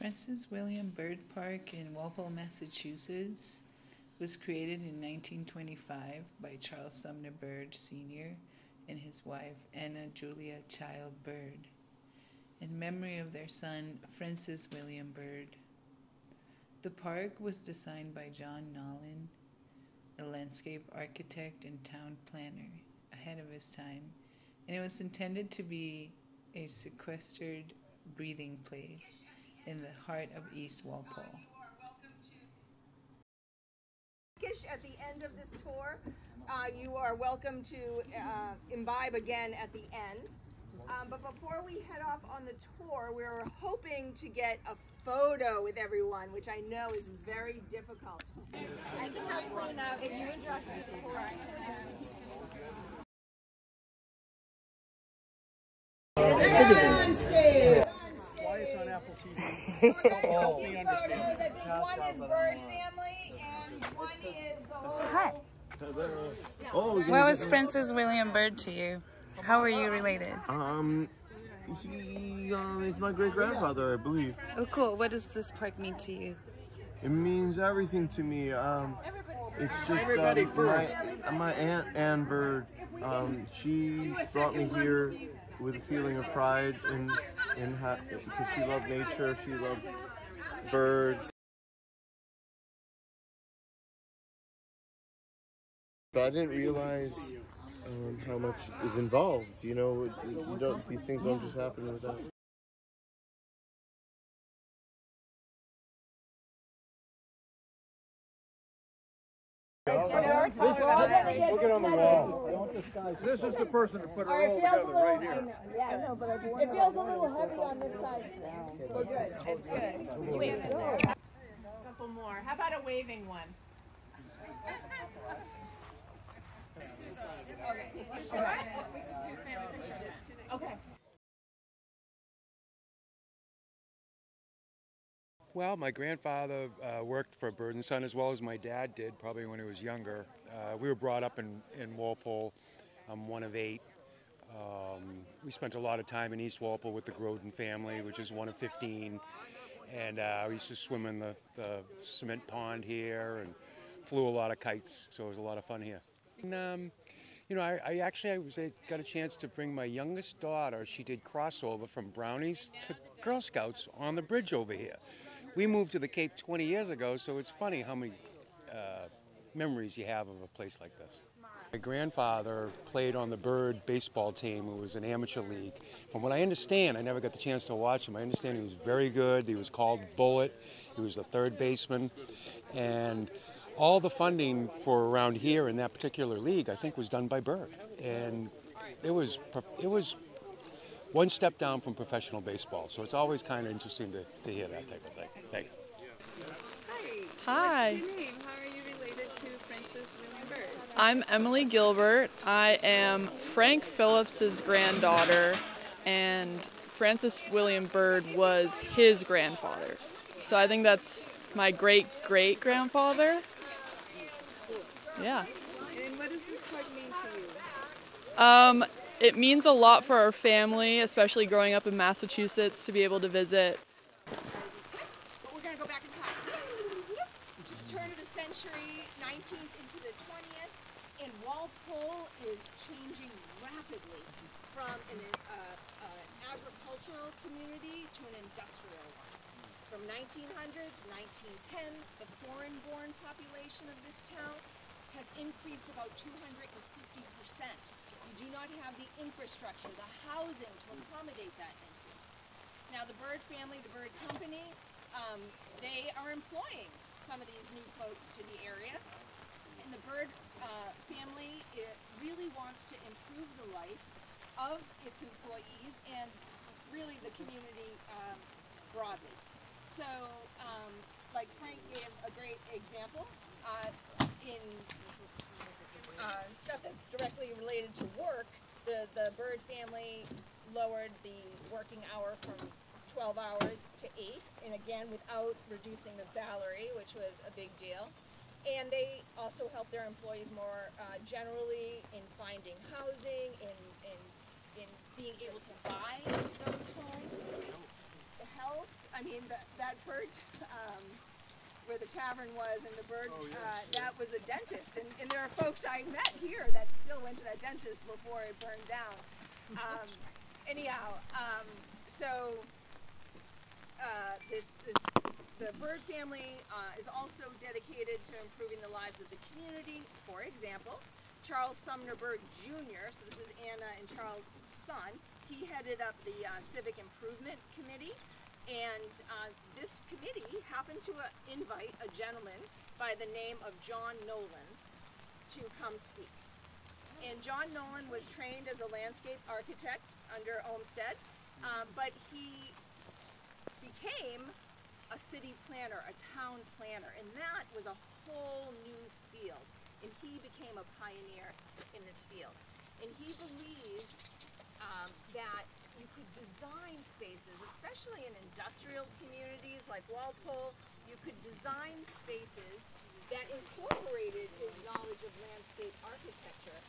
Francis William Bird Park in Walpole, Massachusetts was created in 1925 by Charles Sumner Bird Sr. and his wife Anna Julia Child Bird, in memory of their son Francis William Bird. The park was designed by John Nolen, a landscape architect and town planner ahead of his time, and it was intended to be a sequestered breathing place in the heart of East Walpole. At the end of this tour, you are welcome to imbibe again at the end. But before we head off on the tour, we're hoping to get a photo with everyone, which I know is very difficult. I can have one now if you and Josh do the tour. On stage. Why it's on Apple TV. Help me understand. I think one is Bird family and one is the whole. Hi. What was Francis William Bird to you? How are you related? He's my great-grandfather, I believe. Oh, cool. What does this park mean to you? It means everything to me. It's just my Aunt Ann Bird. She brought me here with a feeling of pride because she loved nature, she loved birds. But I didn't realize how much is involved. You know, these things don't just happen without. Look it on the wall. Don't disguise. This is the person that put it all together right here. Yeah, I know, but it feels a little heavy on this side. We're good. It's good. A couple more. How about a waving one? Okay. Well, my grandfather worked for Bird & Son as well as my dad did, probably when he was younger. We were brought up in Walpole. I'm one of 8. We spent a lot of time in East Walpole with the Groden family, which is one of 15. And we used to swim in the cement pond here and flew a lot of kites, so it was a lot of fun here. And, you know, I got a chance to bring my youngest daughter. She did crossover from Brownies to Girl Scouts on the bridge over here. We moved to the Cape 20 years ago, so it's funny how many memories you have of a place like this. My grandfather played on the Bird baseball team. It was an amateur league. From what I understand, I never got the chance to watch him. I understand he was very good. He was called Bullet. He was the third baseman. And all the funding for around here in that particular league, I think, was done by Bird. And it was one step down from professional baseball. So it's always kind of interesting to hear that type of thing. Thanks. Hi. What's your name? How are you related to Francis William Bird? I'm Emily Gilbert. I am Frank Phillips's granddaughter, and Francis William Bird was his grandfather. So I think that's my great-great-grandfather. Yeah. And what does this park mean to you? It means a lot for our family, especially growing up in Massachusetts, to be able to visit. But we're going to go back in time. To the turn of the century, 19th into the 20th, and Walpole is changing rapidly from an agricultural community to an industrial one. From 1900 to 1910, the foreign-born population of this town has increased about 250%. You do not have the infrastructure, the housing to accommodate that increase. Now the Bird family, the Bird company, they are employing some of these new folks to the area. And the Bird family really wants to improve the life of its employees and really the community broadly. So, like Frank gave a great example in stuff that's directly related to work, the Bird family lowered the working hour from 12 hours to 8, and again without reducing the salary, which was a big deal. And they also help their employees more generally in finding housing, in being able to buy those homes. The health, I I mean, that bird, where the tavern was and the bird, that was a dentist. And there are folks I met here that still went to that dentist before it burned down. Anyhow, so the bird family is also dedicated to improving the lives of the community. For example, Charles Sumner Bird Jr., so this is Anna and Charles' son, he headed up the Civic Improvement Committee, and this committee happened to invite a gentleman by the name of John Nolen to come speak. And John Nolen was trained as a landscape architect under Olmsted, but he became a city planner, a town planner, and that was a whole new field. And he became a pioneer in this field. And he believed that you could design spaces, especially in industrial communities like Walpole, you could design spaces that incorporated his knowledge of landscape architecture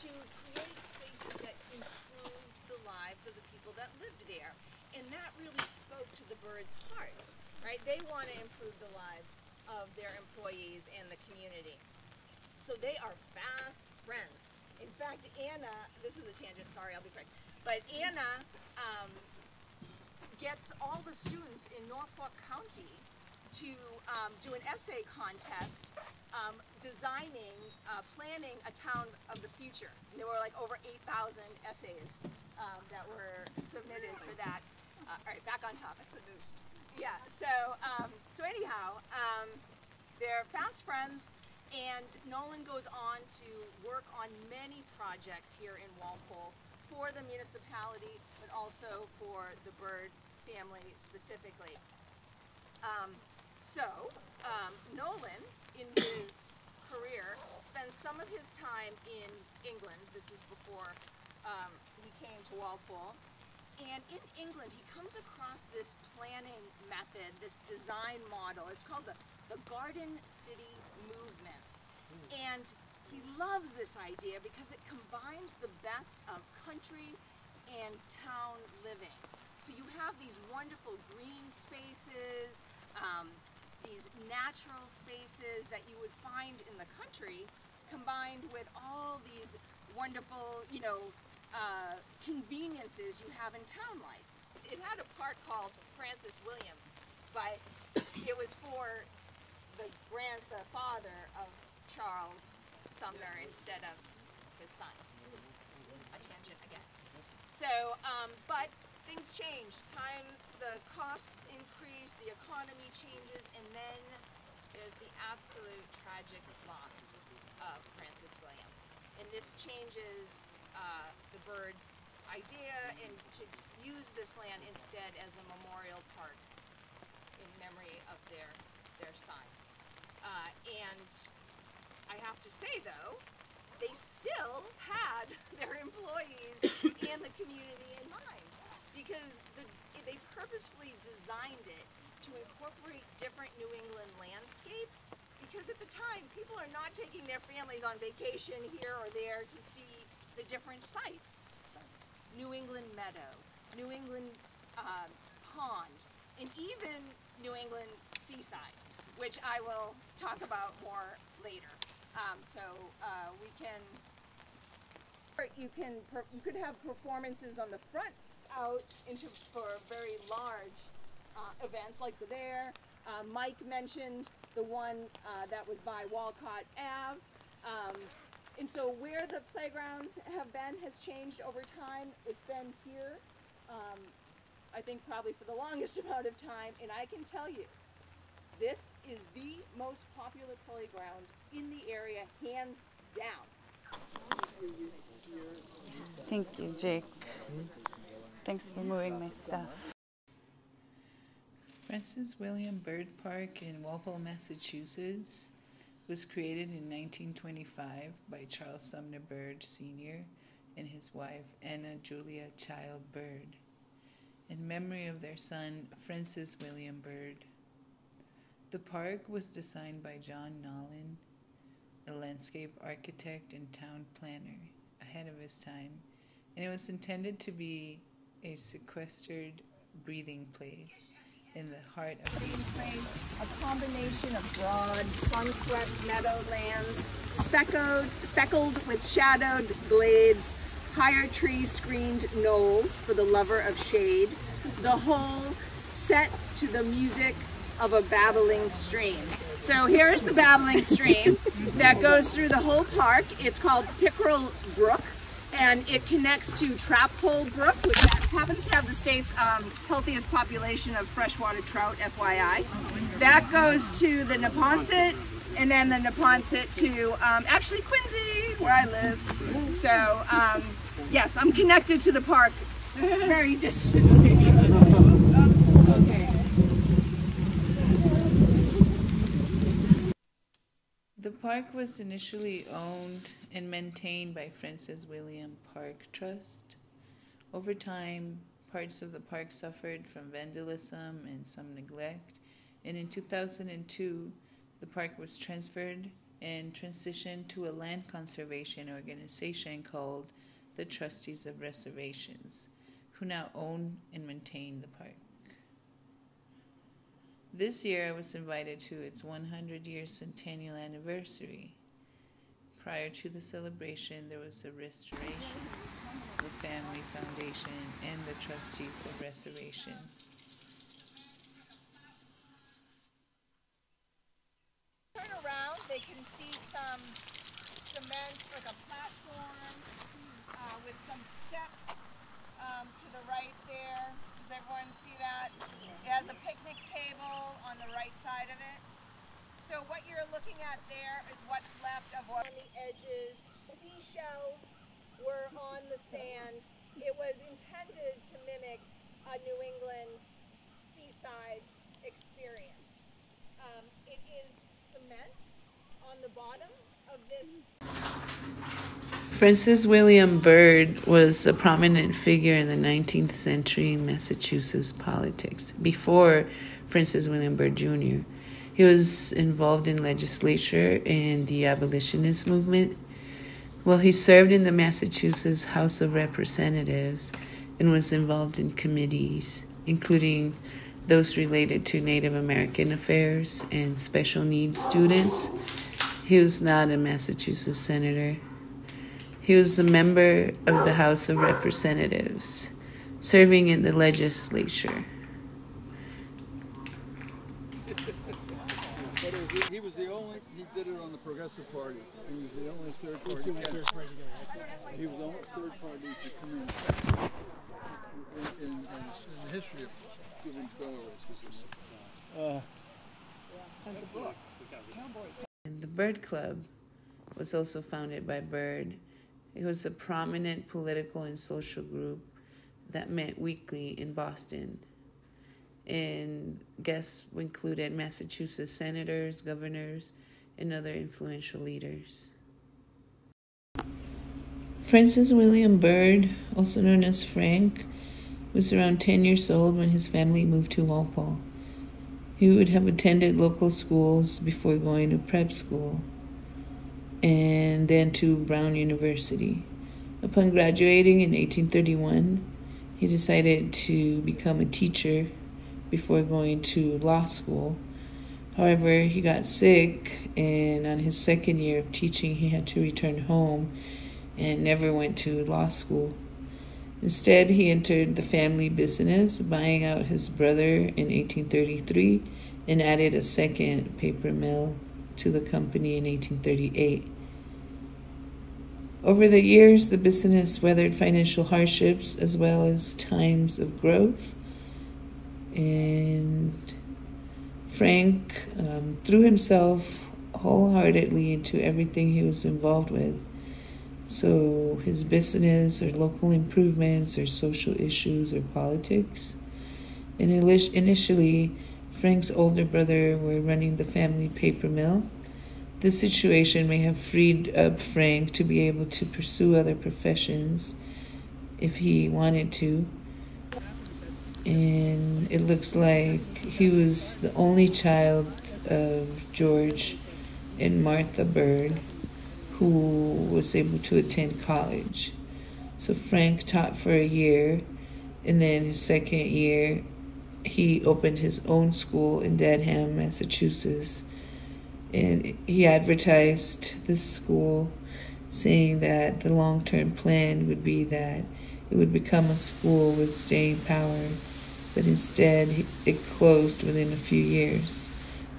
to create spaces that improved the lives of the people that lived there. And that really spoke to the birds' hearts, right? They want to improve the lives of their employees and the community. So they are fast friends. In fact, Anna, this is a tangent, sorry, I'll be quick. But Anna gets all the students in Norfolk County to do an essay contest planning a town of the future. And there were like over 8,000 essays that were submitted for that. All right, back on topic. Yeah, so anyhow, they're fast friends. And Nolen goes on to work on many projects here in Walpole for the municipality, but also for the bird family specifically. Nolen, in his career, spends some of his time in England. This is before he came to Walpole. And in England, he comes across this planning method, this design model. It's called the Garden City Movement. And he loves this idea because it combines the best of country and town living. So you have these wonderful green spaces, these natural spaces that you would find in the country, combined with all these wonderful, conveniences you have in town life. It had a park called Francis William, but it was for the father of Charles Sumner instead of his son. A tangent again. So, but things change. The costs increase, the economy changes, and then there's the absolute tragic loss of Francis William. And this changes the birds' idea and to use this land instead as a memorial park in memory of their son. And I have to say, though, they still had their employees and the community in mind, because they purposefully designed it to incorporate different New England landscapes, because at the time, people are not taking their families on vacation here or there to see the different sites. New England meadow, New England pond, and even New England seaside, which I will talk about more later. You could have performances on the front out for very large events like there. Mike mentioned the one that was by Walcott Ave. And so where the playgrounds have been has changed over time. It's been here, I think probably for the longest amount of time, and I can tell you, this is the most popular playground in the area, hands down. Thank you, Jake. Thanks for moving my stuff. Francis William Bird Park in Walpole, Massachusetts was created in 1925 by Charles Sumner Bird Sr. and his wife Anna Julia Child Bird, in memory of their son Francis William Bird. The park was designed by John Nolen, a landscape architect and town planner ahead of his time, and it was intended to be a sequestered breathing place in the heart of the East Walpole. A combination of broad, sun-swept meadowlands, speckled with shadowed glades, higher tree-screened knolls for the lover of shade, the whole set to the music of a babbling stream. So here's the babbling stream that goes through the whole park. It's called Pickerel Brook, and it connects to Traphole Brook, which happens to have the state's healthiest population of freshwater trout, FYI. That goes to the Neponset, and then the Neponset to actually Quincy, where I live. So yes, I'm connected to the park very distantly. Okay. The park was initially owned and maintained by Francis William Park Trust. Over time, parts of the park suffered from vandalism and some neglect, and in 2002, the park was transferred and transitioned to a land conservation organization called the Trustees of Reservations, who now own and maintain the park. This year, I was invited to its 100-year centennial anniversary. Prior to the celebration, there was a restoration with Family Foundation and the Trustees of Reservation. Turn around, they can see some cement, like a platform with some steps to the right there. Does everyone see that? It has a picnic table on the right side of it. So what you're looking at there is what's left of what on the edges. Seashells were on the sand. It was intended to mimic a New England seaside experience. It is cement on the bottom of this. Francis William Byrd was a prominent figure in the 19th century Massachusetts politics. Before Francis William Byrd Jr., he was involved in legislature and the abolitionist movement. Well, he served in the Massachusetts House of Representatives and was involved in committees, including those related to Native American affairs and special needs students. He was not a Massachusetts senator. He was a member of the House of Representatives, serving in the legislature. He was the only, he did it on the Progressive Party. He was the only third party candidate. He was the only third party to come in the history of giving federalists. And the Byrd Club was also founded by Byrd. It was a prominent political and social group that met weekly in Boston. And guests included Massachusetts senators, governors, and other influential leaders. Francis William Byrd, also known as Frank, was around 10 years old when his family moved to Walpole. He would have attended local schools before going to prep school and then to Brown University. Upon graduating in 1831, he decided to become a teacher before going to law school. However, he got sick, and on his second year of teaching, he had to return home and never went to law school. Instead, he entered the family business, buying out his brother in 1833 and added a second paper mill to the company in 1838. Over the years, the business weathered financial hardships as well as times of growth. And Frank threw himself wholeheartedly into everything he was involved with. So his business or local improvements or social issues or politics. And initially, Frank's older brother were running the family paper mill. This situation may have freed up Frank to be able to pursue other professions if he wanted to. And it looks like he was the only child of George and Martha Byrd who was able to attend college. So Frank taught for a year, and then his second year he opened his own school in Dedham, Massachusetts, and he advertised this school saying that the long-term plan would be that it would become a school with staying power, but instead it closed within a few years.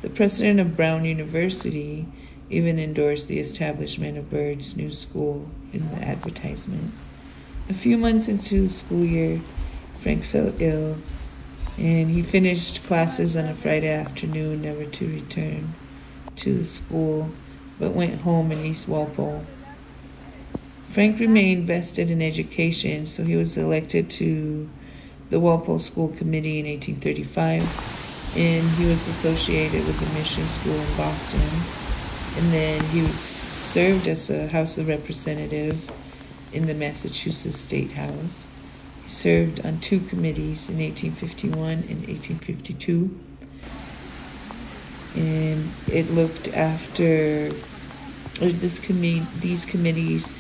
The president of Brown University even endorsed the establishment of Bird's new school in the advertisement. A few months into the school year, Frank fell ill, and he finished classes on a Friday afternoon, never to return to the school, but went home in East Walpole. Frank remained vested in education, so he was elected to the Walpole School Committee in 1835, and he was associated with the Mission School in Boston. And then he was served as a House of Representative in the Massachusetts State House. He served on 2 committees in 1851 and 1852. And it looked after, these committees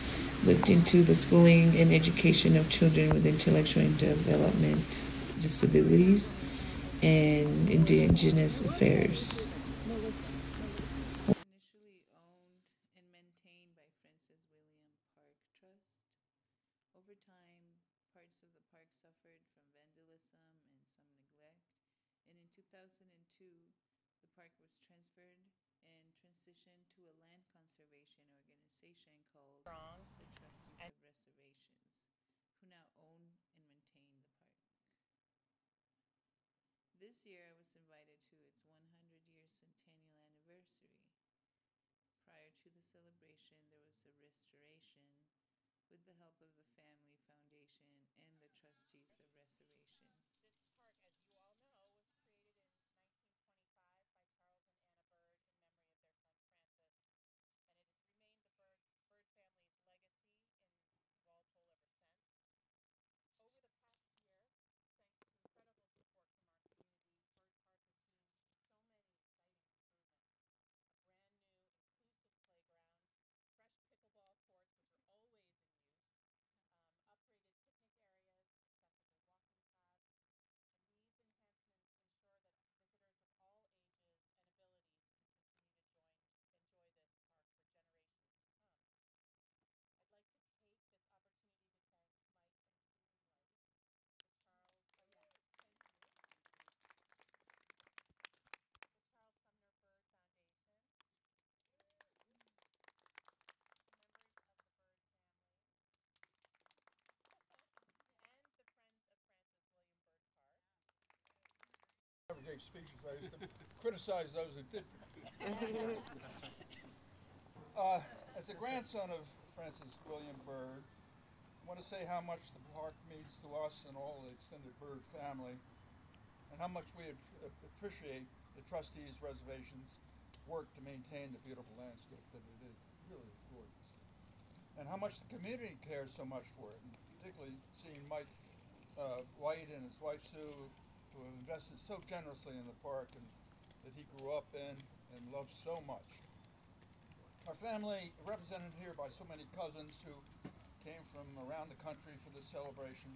looked into the schooling and education of children with intellectual and development disabilities and indigenous affairs. Initially owned and maintained by Francis William Park Trust. Over time, parts of the park suffered from vandalism and some neglect, and in 2002, the park was transferred and transitioned to a land conservation organization called the Trustees of Reservations, who now own and maintain the park. This year, I was invited to its 100-year centennial anniversary. Prior to the celebration, there was a restoration with the help of the Family Foundation and the Trustees of Reservation. This park, as you all know, was created in 1925 gave speeches. I used to criticize those who didn't. As the grandson of Francis William Byrd, I want to say how much the park means to us and all the extended Byrd family, and how much we appreciate the trustees' reservations' work to maintain the beautiful landscape that it is. Really gorgeous. And how much the community cares so much for it, and particularly seeing Mike White and his wife Sue, who have invested so generously in the park and that he grew up in and loved so much. Our family, represented here by so many cousins who came from around the country for this celebration,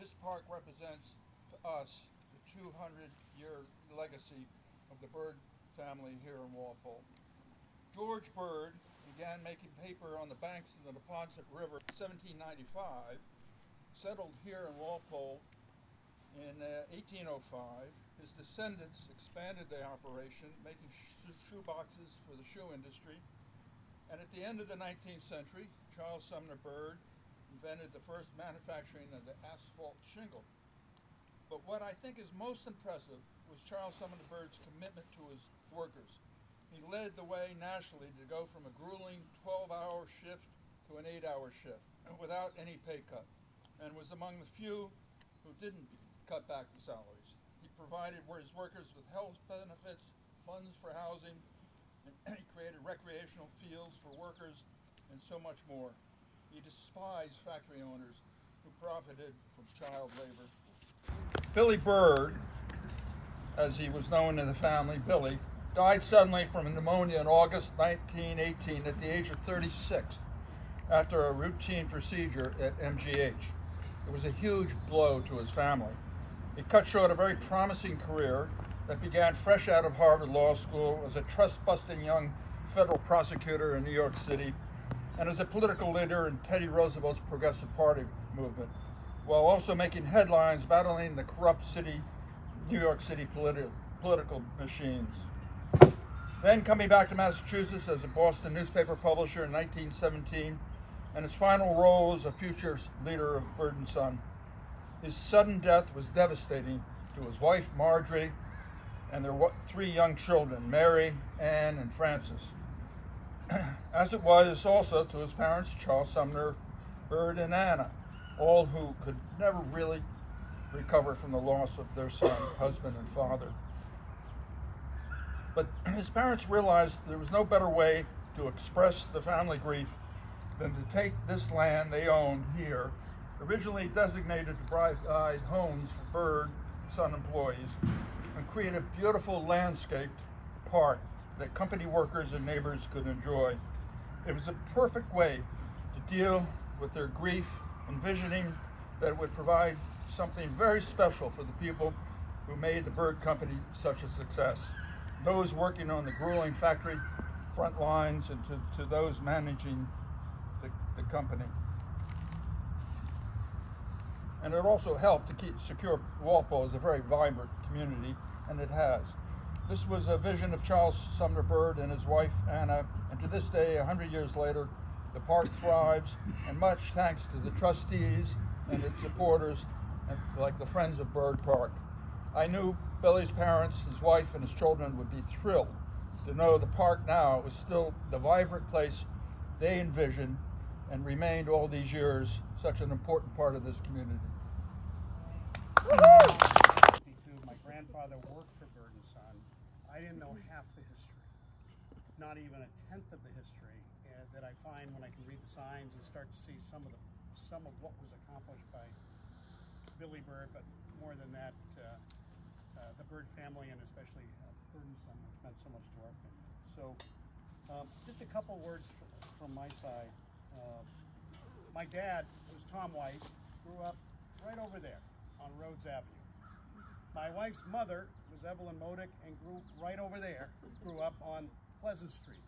this park represents to us the 200-year legacy of the Byrd family here in Walpole. George Byrd began making paper on the banks of the Neponset River in 1795, settled here in Walpole in 1805. His descendants expanded the operation, making shoe boxes for the shoe industry. And at the end of the 19th century, Charles Sumner Byrd invented the first manufacturing of the asphalt shingle. But what I think is most impressive was Charles Sumner Byrd's commitment to his workers. He led the way nationally to go from a grueling 12-hour shift to an 8-hour shift without any pay cut, and was among the few who didn't cut back the salaries. He provided his workers with health benefits, funds for housing, and he created recreational fields for workers, and so much more. He despised factory owners who profited from child labor. Billy Byrd, as he was known in the family, Billy, died suddenly from pneumonia in August 1918 at the age of 36 after a routine procedure at MGH. It was a huge blow to his family. It cut short a very promising career that began fresh out of Harvard Law School as a trust-busting young federal prosecutor in New York City and as a political leader in Teddy Roosevelt's Progressive Party movement, while also making headlines battling the corrupt New York City political machines. Then coming back to Massachusetts as a Boston newspaper publisher in 1917, and his final role as a future leader of Bird and Son. His sudden death was devastating to his wife, Marjorie, and their 3 young children, Mary, Anne, and Frances. As it was also to his parents, Charles Sumner Bird and Anna, all who could never really recover from the loss of their son, husband, and father. But his parents realized there was no better way to express the family grief than to take this land they owned here, originally designated to provide homes for Bird Son employees, and create a beautiful landscaped park that company workers and neighbors could enjoy. It was a perfect way to deal with their grief, envisioning that it would provide something very special for the people who made the Bird Company such a success. Those working on the grueling factory front lines and to those managing the company. And it also helped to secure Walpole as a very vibrant community, and it has. This was a vision of Charles Sumner Bird and his wife Anna, and to this day, 100 years later, the park thrives, and much thanks to the trustees and its supporters, like the Friends of Bird Park. I knew Billy's parents, his wife, and his children would be thrilled to know the park now is still the vibrant place they envisioned and remained all these years such an important part of this community. My grandfather worked for Bird and Son. I didn't know half the history, not even a tenth of the history that I find when I can read the signs and start to see some of what was accomplished by Billy Bird, but more than that, the Bird family, and especially Bird and Son, which meant so much to our family. So, just a couple words from my side. My dad was Tom White, grew up right over there on Rhodes Avenue. My wife's mother was Evelyn Modick and grew right over there, grew up on Pleasant Street.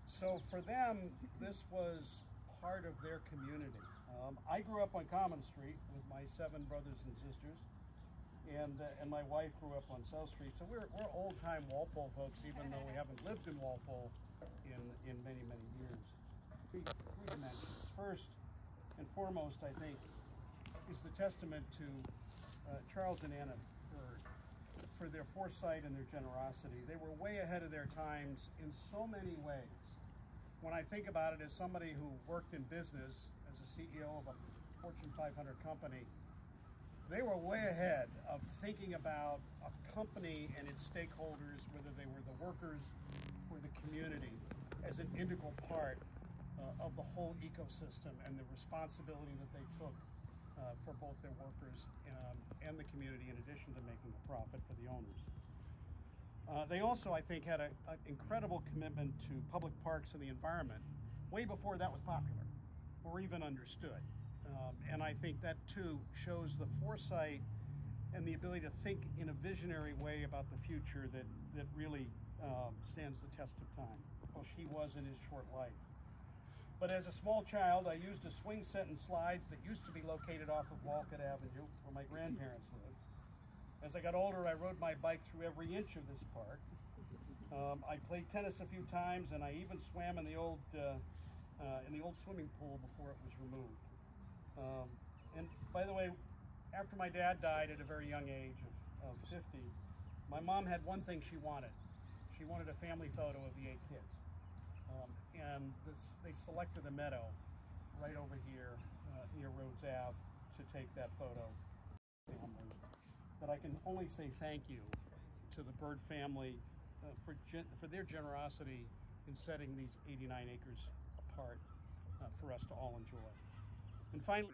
So for them, this was part of their community. I grew up on Common Street with my 7 brothers and sisters, and my wife grew up on South Street. So we're old-time Walpole folks, even though we haven't lived in Walpole in many, many years. Three dimensions. First and foremost, I think, is the testament to Charles and Anna Bird for their foresight and their generosity. They were way ahead of their times in so many ways. When I think about it as somebody who worked in business as a CEO of a Fortune 500 company, they were way ahead of thinking about a company and its stakeholders, whether they were the workers or the community, as an integral part of the whole ecosystem and the responsibility that they took for both their workers and the community, in addition to making a profit for the owners. They also, I think, had an incredible commitment to public parks and the environment way before that was popular or even understood. And I think that too shows the foresight and the ability to think in a visionary way about the future that really stands the test of time. Well, she was in his short life. But as a small child, I used a swing set and slides that used to be located off of Walcott Avenue, where my grandparents lived. As I got older, I rode my bike through every inch of this park. I played tennis a few times, and I even swam in the old swimming pool before it was removed. And by the way, after my dad died at a very young age of 50, my mom had one thing she wanted. She wanted a family photo of the 8 kids. And they selected a meadow right over here near Rhodes Ave to take that photo. But I can only say thank you to the Bird family for their generosity in setting these 89 acres apart for us to all enjoy. And finally,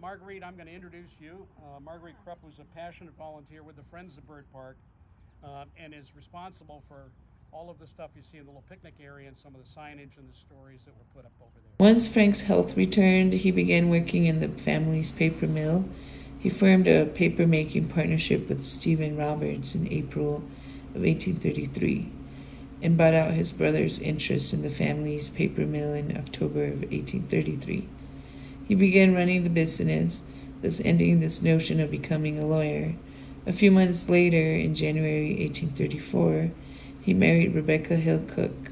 Marguerite, I'm going to introduce you. Marguerite Krupp was a passionate volunteer with the Friends of Bird Park and is responsible for all of the stuff you see in the little picnic area and some of the signage and the stories that were put up over there. Once Frank's health returned, he began working in the family's paper mill. He formed a paper-making partnership with Stephen Roberts in April of 1833 and bought out his brother's interest in the family's paper mill in October of 1833. He began running the business, thus ending this notion of becoming a lawyer. A few months later, in January 1834, he married Rebecca Hill Cook,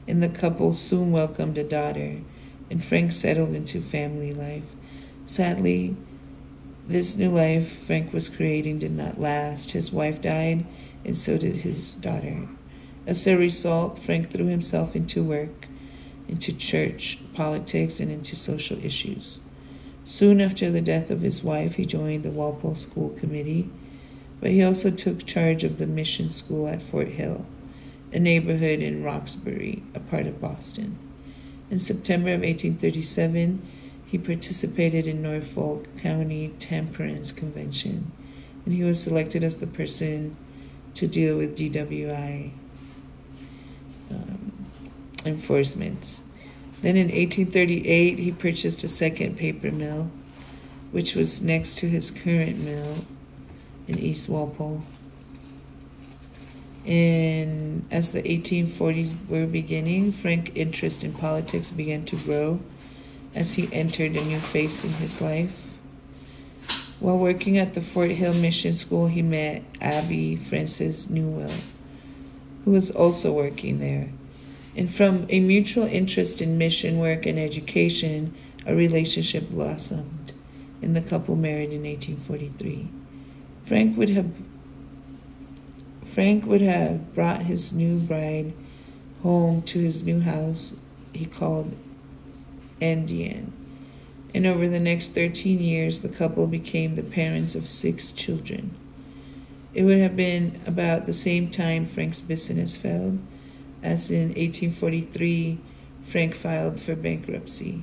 and the couple soon welcomed a daughter, and Frank settled into family life. Sadly, this new life Frank was creating did not last. His wife died, and so did his daughter. As a result, Frank threw himself into work, into church, politics, and into social issues. Soon after the death of his wife, he joined the Walpole School Committee, but he also took charge of the mission school at Fort Hill, a neighborhood in Roxbury, a part of Boston. In September of 1837, he participated in Norfolk County Temperance Convention, and he was selected as the person to deal with DWI enforcement. Then in 1838, he purchased a second paper mill, which was next to his current mill in East Walpole. And as the 1840s were beginning, Frank's interest in politics began to grow as he entered a new phase in his life. While working at the Fort Hill Mission School, he met Abby Frances Newell, who was also working there. And from a mutual interest in mission work and education, a relationship blossomed, and the couple married in 1843. Frank would have brought his new bride home to his new house he called Andean. And over the next 13 years, the couple became the parents of 6 children. It would have been about the same time Frank's business failed, as in 1843, Frank filed for bankruptcy.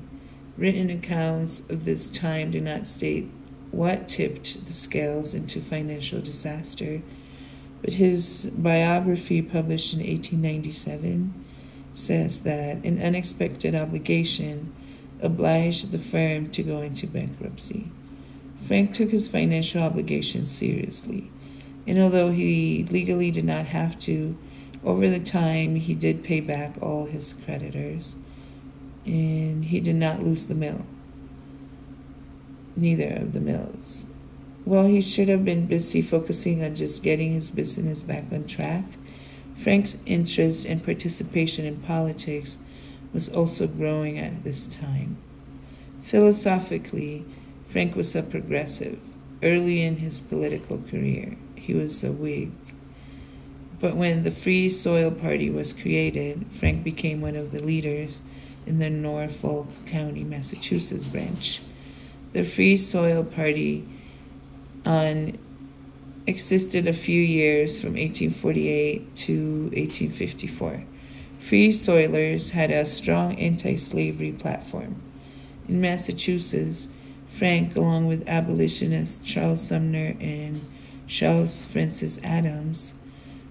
Written accounts of this time do not state what tipped the scales into financial disaster, but his biography, published in 1897, says that an unexpected obligation obliged the firm to go into bankruptcy. Frank took his financial obligations seriously, and although he legally did not have to, over the time he did pay back all his creditors, and he did not lose the mill, neither of the mills. While he should have been busy focusing on just getting his business back on track, Frank's interest and participation in politics was also growing at this time. Philosophically, Frank was a progressive. Early in his political career, he was a Whig. But when the Free Soil Party was created, Frank became one of the leaders in the Norfolk County, Massachusetts branch. The Free Soil Party existed a few years from 1848 to 1854. Free Soilers had a strong anti-slavery platform. In Massachusetts, Frank, along with abolitionists Charles Sumner and Charles Francis Adams,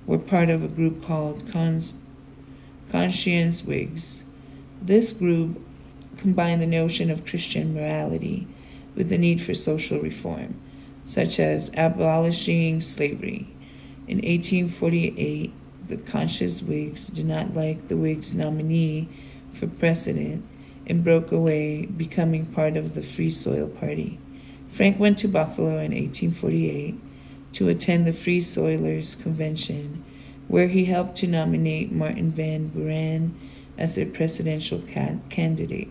were part of a group called Conscience Whigs. This group combined the notion of Christian morality with the need for social reform, such as abolishing slavery. In 1848, the Conscience Whigs did not like the Whigs' nominee for president and broke away, becoming part of the Free Soil Party. Frank went to Buffalo in 1848 to attend the Free Soilers Convention, where he helped to nominate Martin Van Buren as their presidential candidate.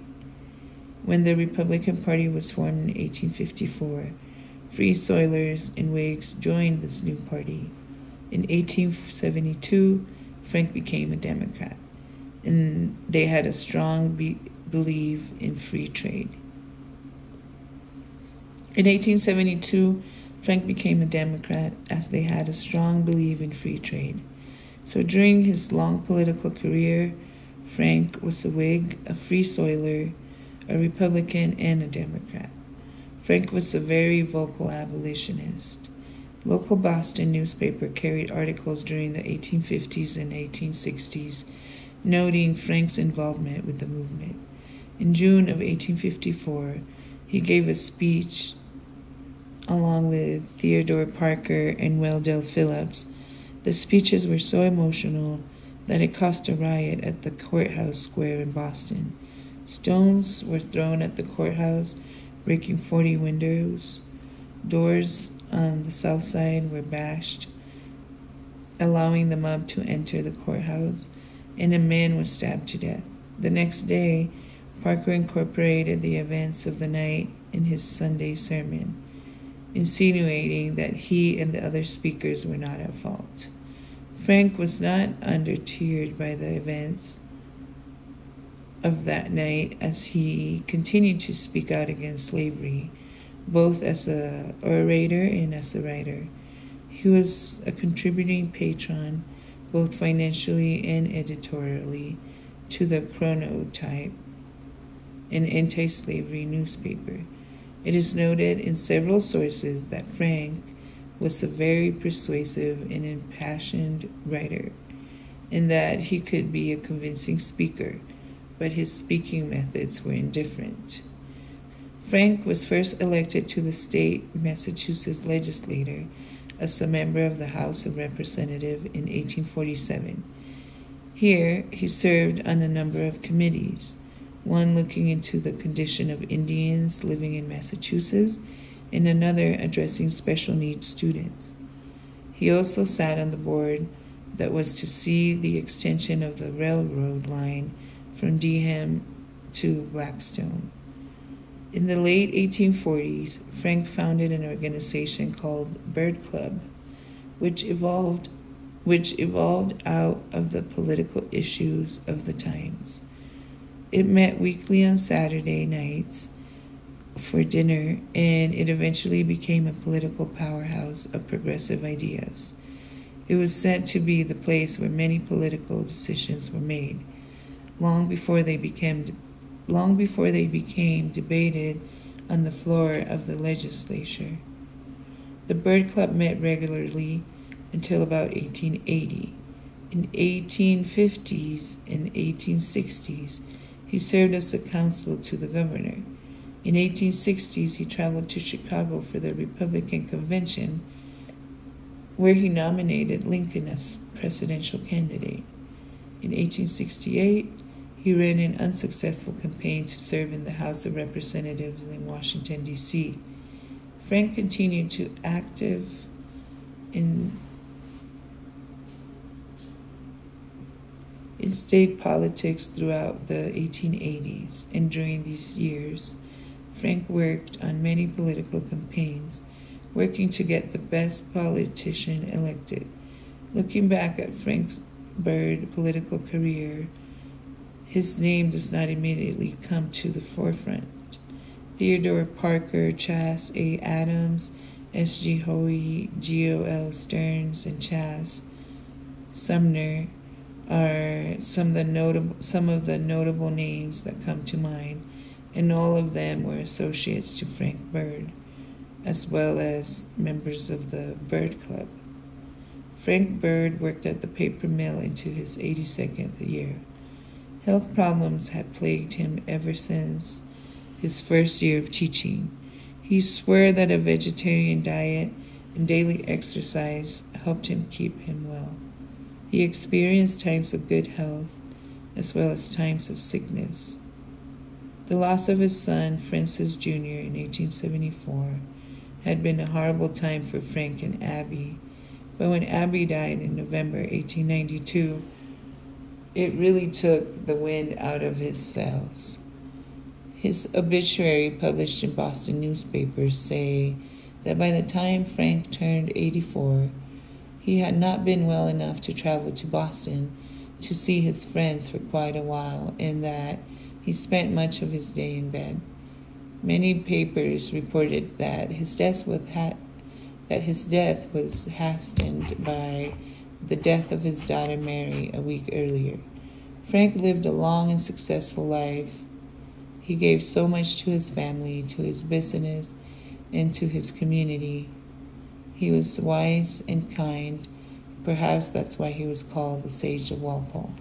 When the Republican Party was formed in 1854, Free Soilers and Whigs joined this new party. In 1872, Frank became a Democrat, and they had a strong belief in free trade. In 1872, Frank became a Democrat as they had a strong belief in free trade. So during his long political career, Frank was a Whig, a Free Soiler, a Republican, and a Democrat. Frank was a very vocal abolitionist. Local Boston newspaper carried articles during the 1850s and 1860s, noting Frank's involvement with the movement. In June of 1854, he gave a speech along with Theodore Parker and Wendell Phillips. The speeches were so emotional that it caused a riot at the courthouse square in Boston. Stones were thrown at the courthouse, breaking 40 windows. Doors on the south side were bashed, allowing the mob to enter the courthouse, and a man was stabbed to death. The next day, Parker incorporated the events of the night in his Sunday sermon, insinuating that he and the other speakers were not at fault. Frank was not undeterred by the events of that night, as he continued to speak out against slavery, both as an orator and as a writer. He was a contributing patron, both financially and editorially, to the Chronotype, an anti-slavery newspaper. It is noted in several sources that Frank was a very persuasive and impassioned writer, and that he could be a convincing speaker, but his speaking methods were indifferent. Frank was first elected to the state Massachusetts legislator as a member of the House of Representatives in 1847. Here, he served on a number of committees, one looking into the condition of Indians living in Massachusetts, and another addressing special needs students. He also sat on the board that was to see the extension of the railroad line from Dedham to Blackstone. In the late 1840s, Frank founded an organization called Bird Club, which evolved out of the political issues of the times. It met weekly on Saturday nights for dinner, and it eventually became a political powerhouse of progressive ideas. It was said to be the place where many political decisions were made, long before they became debated on the floor of the legislature. The Bird Club met regularly until about 1880. In 1850s and 1860s, he served as a counsel to the governor. In 1860s, he traveled to Chicago for the Republican Convention, where he nominated Lincoln as presidential candidate. In 1868, he ran an unsuccessful campaign to serve in the House of Representatives in Washington, D.C. Frank continued to active in state politics throughout the 1880s, and during these years, Frank worked on many political campaigns, working to get the best politician elected. Looking back at Frank's Bird political career, his name does not immediately come to the forefront. Theodore Parker, Chas A. Adams, S.G. Hoey, G.O.L. Stearns, and Chas Sumner are some of the notable names that come to mind, and all of them were associates to Frank Bird, as well as members of the Bird Club. Frank Bird worked at the paper mill into his 82nd year. Health problems had plagued him ever since his first year of teaching. He swore that a vegetarian diet and daily exercise helped him keep him well. He experienced times of good health as well as times of sickness. The loss of his son, Francis Jr., in 1874 had been a horrible time for Frank and Abby, but when Abby died in November 1892, it really took the wind out of his sails. His obituary, published in Boston newspapers, say that by the time Frank turned 84, he had not been well enough to travel to Boston to see his friends for quite a while, and that he spent much of his day in bed. Many papers reported that his death was hastened by the death of his daughter Mary a week earlier. Frank lived a long and successful life. He gave so much to his family, to his business, into his community. He was wise and kind. Perhaps that's why he was called the Sage of Walpole.